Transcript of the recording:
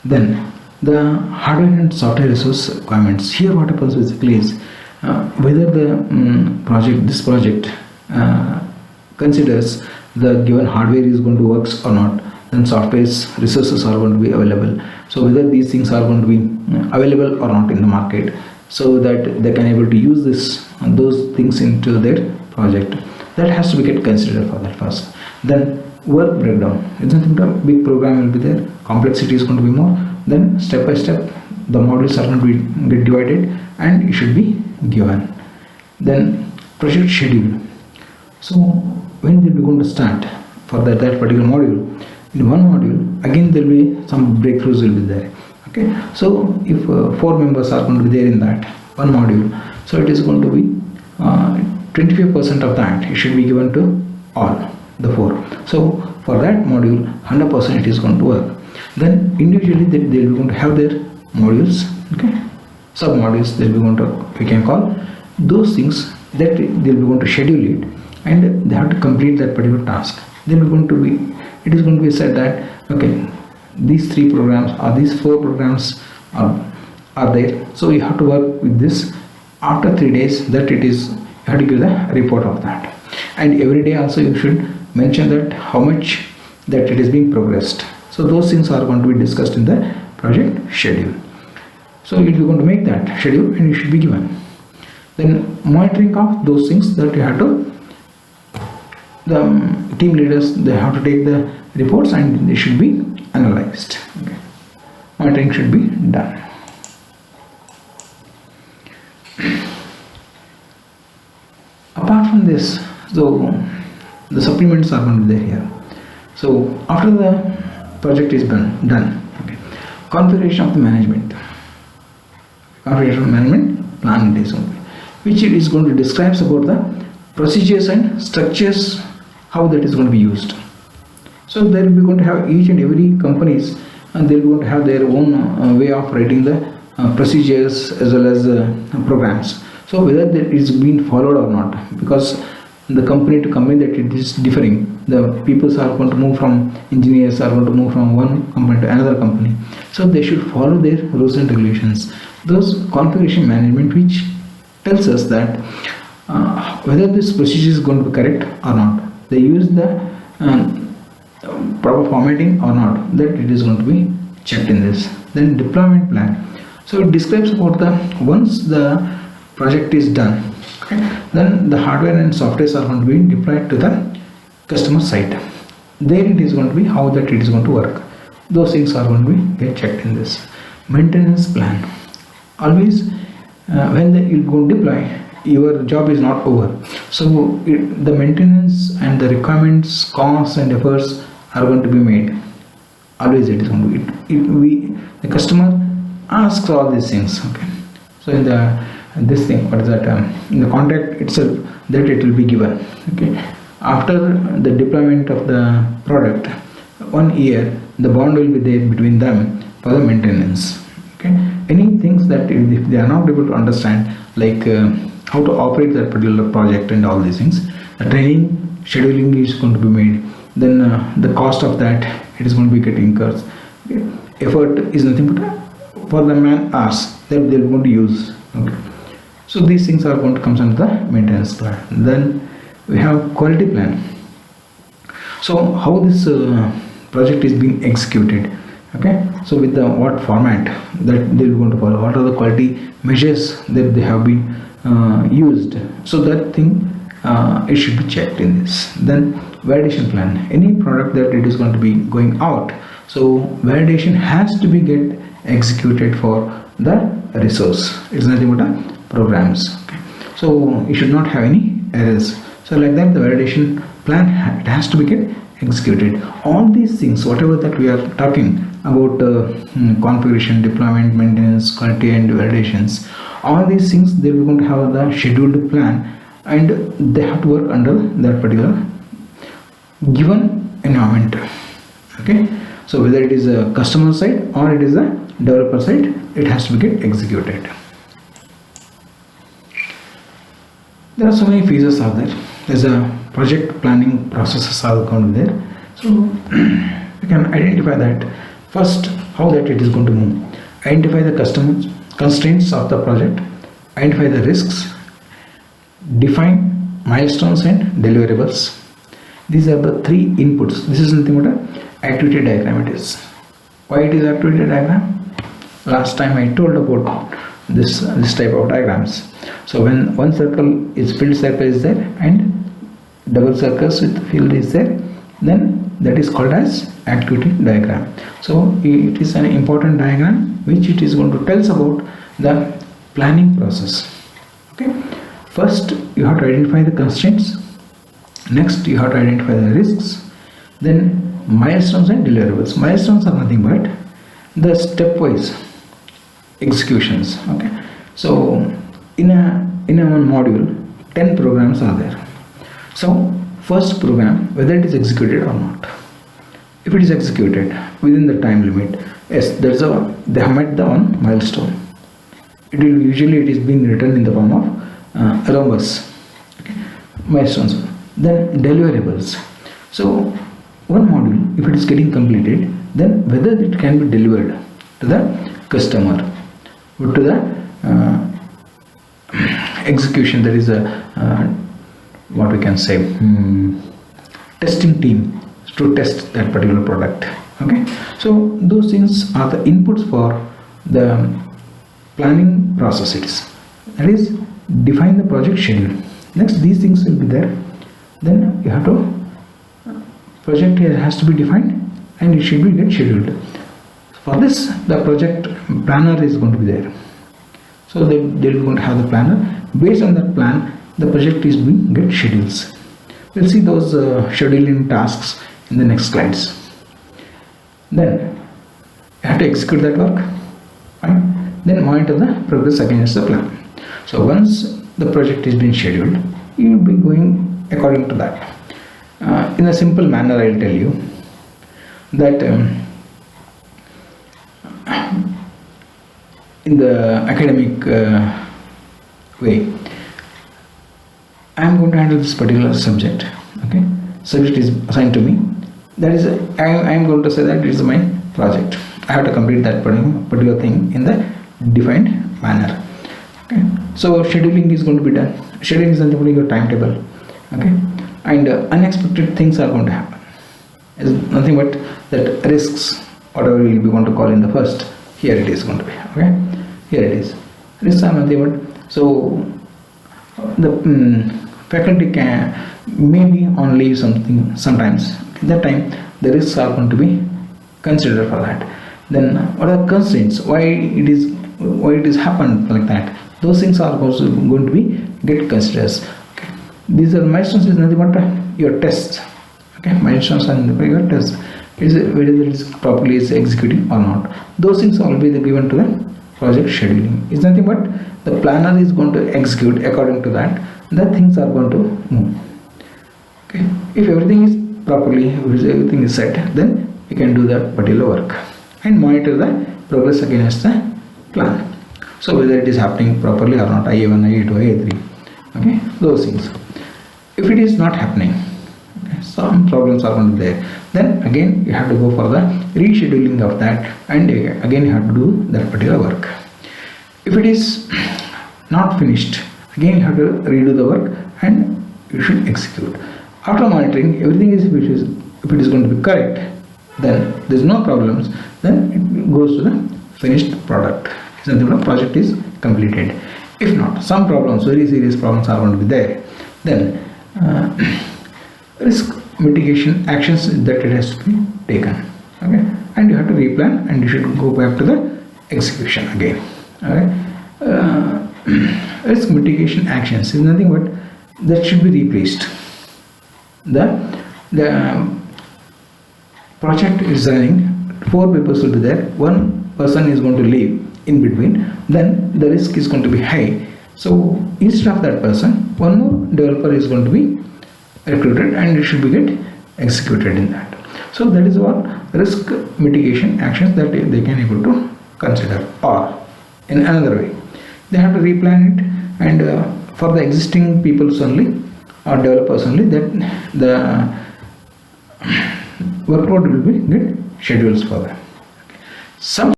Then the hardware and software resource requirements. Here what happens basically is whether the this project considers the given hardware is going to work or not, then software resources are going to be available. So whether these things are going to be available or not in the market, so that they can able to use those things into their project. That has to be get considered for that first. Then work breakdown. It's nothing but a big program will be there, complexity is going to be more. Then step by step the modules are going to get divided and it should be given. Then project schedule. So when they'll be going to start for that particular module, in one module again there will be some breakthroughs will be there. Okay, so if 4 members are going to be there in that one module, so it is going to be 25% of that it should be given to all the 4. So for that module 100% it is going to work. Then individually they will be going to have their modules, okay, sub modules they will be going to, we can call those things that they will be going to schedule it, and they have to complete that particular task. They will be going to be, it is going to be said that okay, these 3 programs or these 4 programs are there, so you have to work with this. After 3 days that it is, you have to give the report of that, and every day also you should mention that how much that it is being progressed. So those things are going to be discussed in the project schedule. So you are going to make that schedule and it should be given. Then monitoring of those things that you have to, the team leaders, they have to take the reports and they should be analyzed. Okay. Monitoring should be done. Apart from this, so the supplements are going to be there here. So after the project is done, okay, configuration of the management, configuration of management plan it is going to be, which it is going to describe about the procedures and structures, how that is going to be used. So they will be going to have each and every companies, and they will be going to have their own way of writing the procedures as well as programs. So whether that is being followed or not, because the company to company that it is differing, the people are going to move from, engineers are going to move from one company to another company, so they should follow their rules and regulations. Those configuration management which tells us that whether this procedure is going to be correct or not, they use the proper formatting or not, that it is going to be checked in this. Then deployment plan. So it describes about the, once the project is done, okay, then the hardware and software are going to be deployed to the customer site. There it is going to be how that it is going to work. Those things are going to be get checked in this. Maintenance plan. Always when you go deploy, your job is not over. So the maintenance and the requirements, costs and efforts are going to be made. Always it is going to be, the customer asks all these things. Okay. So in the this thing, what is that, in the contract itself, that it will be given. Okay. After the deployment of the product, 1 year the bond will be there between them for the maintenance. Okay. Any things that if they are not able to understand, like how to operate that particular project and all these things, the training scheduling is going to be made. Then the cost of that, it is going to be getting incurred. Okay. Effort is nothing but for the man hours that they are going to use. Okay. So these things are going to come under the maintenance plan. Then we have quality plan. So how this project is being executed. Okay. So with the what format that they are going to follow, what are the quality measures that they have been used. So that thing it should be checked in this. Then validation plan. Any product that it is going to be going out, so validation has to be get executed for the resource. It's nothing but programs. Okay. So you should not have any errors. So like that the validation plan it has to be get executed. All these things, whatever that we are talking about, configuration, deployment, maintenance, quality and validations, all these things they will going to have the scheduled plan, and they have to work under that particular given environment. Okay. So whether it is a customer side or it is a developer side, it has to be get executed. There are so many phases out there. There's a project planning processes are going to be there. So we can identify that first how that it is going to move. Identify the customer constraints of the project, identify the risks, define milestones and deliverables. These are the three inputs. This is nothing but an activity diagram it is. Why it is activity diagram? Last time I told about this type of diagrams. So when one circle is filled circle is there and double circles with field is there, then that is called as activity diagram. So it is an important diagram which it is going to tell us about the planning process. Okay, first you have to identify the constraints, next you have to identify the risks, then milestones and deliverables. Milestones are nothing but the stepwise executions. Okay, so in a one module 10 programs are there. So first program, whether it is executed or not, if it is executed within the time limit, yes, they have met the one milestone. It is being written in the form of rhombus. Okay, milestones. Then deliverables. So one module, if it is getting completed, then whether it can be delivered to the customer or to the execution, that is what we can say, testing team to test that particular product. Okay, so those things are the inputs for the planning process. That is, define the project schedule. Next, these things will be there. Then you have to project here has to be defined and it should be get scheduled. For this, the project planner is going to be there. So they are going to have the planner. Based on that plan, the project is being get schedules. We'll see those scheduling tasks in the next slides. Then you have to execute that work. Fine. Then monitor the progress against the plan. So once the project is being scheduled, you will be going according to that. In a simple manner, I will tell you that in the academic way, I am going to handle this particular subject. Okay, subject is assigned to me. That is, I am going to say that it is my project. I have to complete that particular thing in the defined manner. Okay, so scheduling is going to be done. Scheduling is nothing but your timetable. Okay, and unexpected things are going to happen. It's nothing but that risks, whatever we will be going to call in the first. Here it is going to be. Okay, here it is. Risks are nothing but, so the faculty can maybe on leave something sometimes. At that time, the risks are going to be considered for that. Then what are constraints? Why it is happened like that? Those things are also going to be get considered. Okay. These are milestones is nothing but your tests. Okay, milestones and your tests. Whether it is properly is executing or not. Those things will be given to the project scheduling. It's nothing but the planner is going to execute according to that. The things are going to move. Okay, if everything is properly, if everything is set, then you can do that particular work and monitor the progress against the plan. So whether it is happening properly or not, IA1, IA2, IA3. Okay, those things. If it is not happening, okay, some problems are going to be there, then again you have to go for the rescheduling of that, and again you have to do that particular work. If it is not finished, again you have to redo the work and you should execute. After monitoring, everything is, if it is going to be correct, then there is no problems, then it goes to the finished product. The project is completed. If not, some problems, very serious problems are going to be there, then risk mitigation actions that it has to be taken. Okay, and you have to replan and you should go back to the execution again. Okay, risk mitigation actions is nothing but that should be replaced. The project is running, 4 people will be there, 1 person is going to leave in between, then the risk is going to be high. So instead of that person, 1 more developer is going to be recruited and it should be get executed in that. So that is what risk mitigation actions that they can able to consider. Or in another way, they have to replan it, and for the existing peoples only or developers only, that the workload will be get schedules for them. Some